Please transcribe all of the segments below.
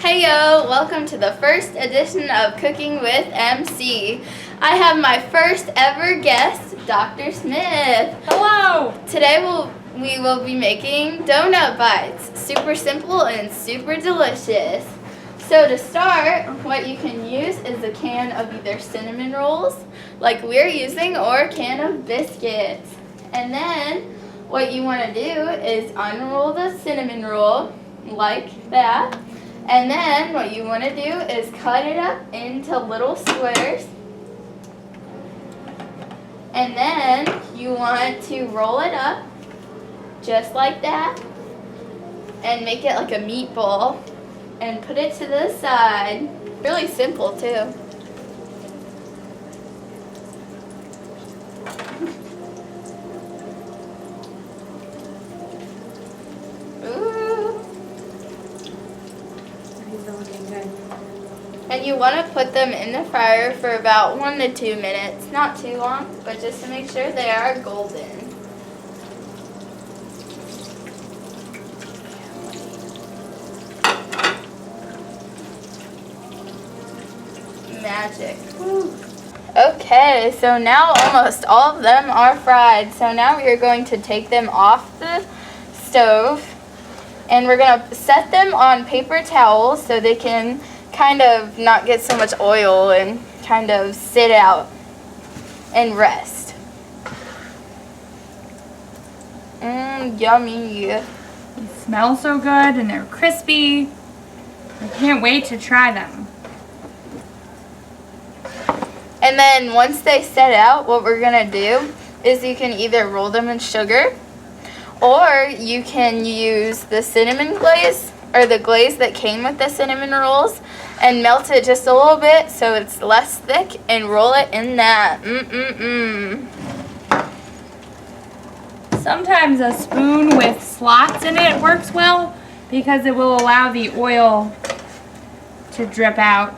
Hey yo, welcome to the first edition of Cooking with MC. I have my first ever guest, Dr. Smith. Hello! Today we will be making donut bites. Super simple and super delicious. So to start, what you can use is a can of either cinnamon rolls, like we're using, or a can of biscuits. And then what you want to do is unroll the cinnamon roll like that. And then what you want to do is cut it up into little squares. And then you want to roll it up just like that and make it like a meatball and put it to the side. Really simple too. And you want to put them in the fryer for about 1 to 2 minutes. Not too long, but just to make sure they are golden. Magic. Woo. Okay, so now almost all of them are fried. So now we are going to take them off the stove. And we're going to set them on paper towels so they can kind of not get so much oil and kind of sit out and rest. Yummy. They smell so good and they're crispy. I can't wait to try them. And then once they set out, what we're going to do is you can either roll them in sugar, or you can use the cinnamon glaze, or the glaze that came with the cinnamon rolls, and melt it just a little bit so it's less thick, and roll it in that. Sometimes a spoon with slots in it works well because it will allow the oil to drip out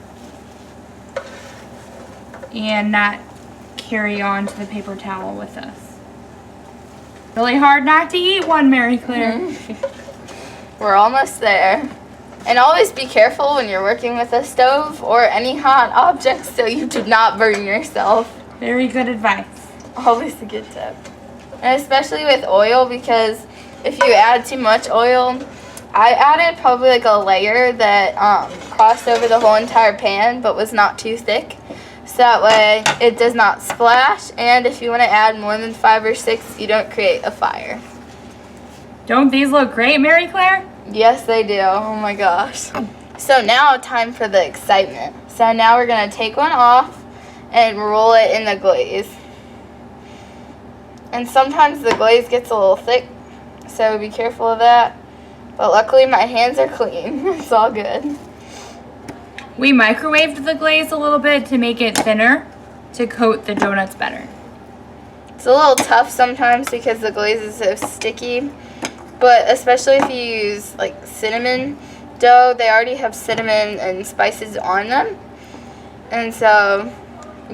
and not carry on to the paper towel with us. Really hard not to eat one, Mary Claire. We're almost there. And always be careful when you're working with a stove or any hot objects so you do not burn yourself. Very good advice. Always a good tip. And especially with oil, because if you add too much oil, I added probably like a layer that crossed over the whole entire pan but was not too thick. So that way it does not splash, and if you want to add more than 5 or 6, you don't create a fire. Don't these look great, Mary Claire? Yes, they do. Oh my gosh. So now time for the excitement. So now we're going to take one off and roll it in the glaze. And sometimes the glaze gets a little thick, so be careful of that. But luckily my hands are clean. It's all good. We microwaved the glaze a little bit to make it thinner to coat the donuts better. It's a little tough sometimes because the glaze is so sticky, but especially if you use like cinnamon dough, they already have cinnamon and spices on them, and so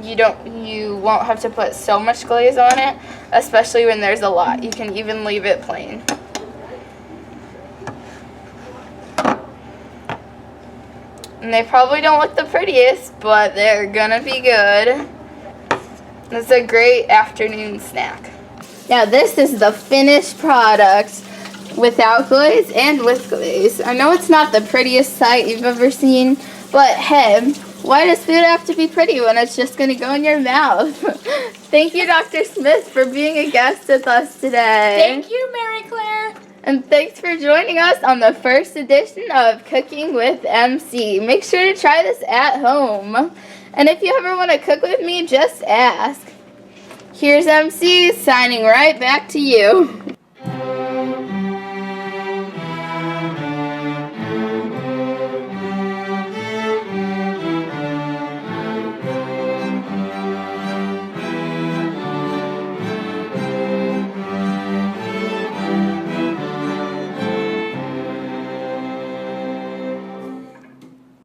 you won't have to put so much glaze on it, especially when there's a lot. You can even leave it plain. And they probably don't look the prettiest, but they're gonna be good. It's a great afternoon snack. Now this is the finished product without glaze and with glaze. I know it's not the prettiest sight you've ever seen, but hey, why does food have to be pretty when it's just gonna go in your mouth? Thank you, Dr. Smith, for being a guest with us today. Thank you, Mary Claire. And thanks for joining us on the first edition of Cooking with MC. Make sure to try this at home. And if you ever want to cook with me, just ask. Here's MC signing right back to you.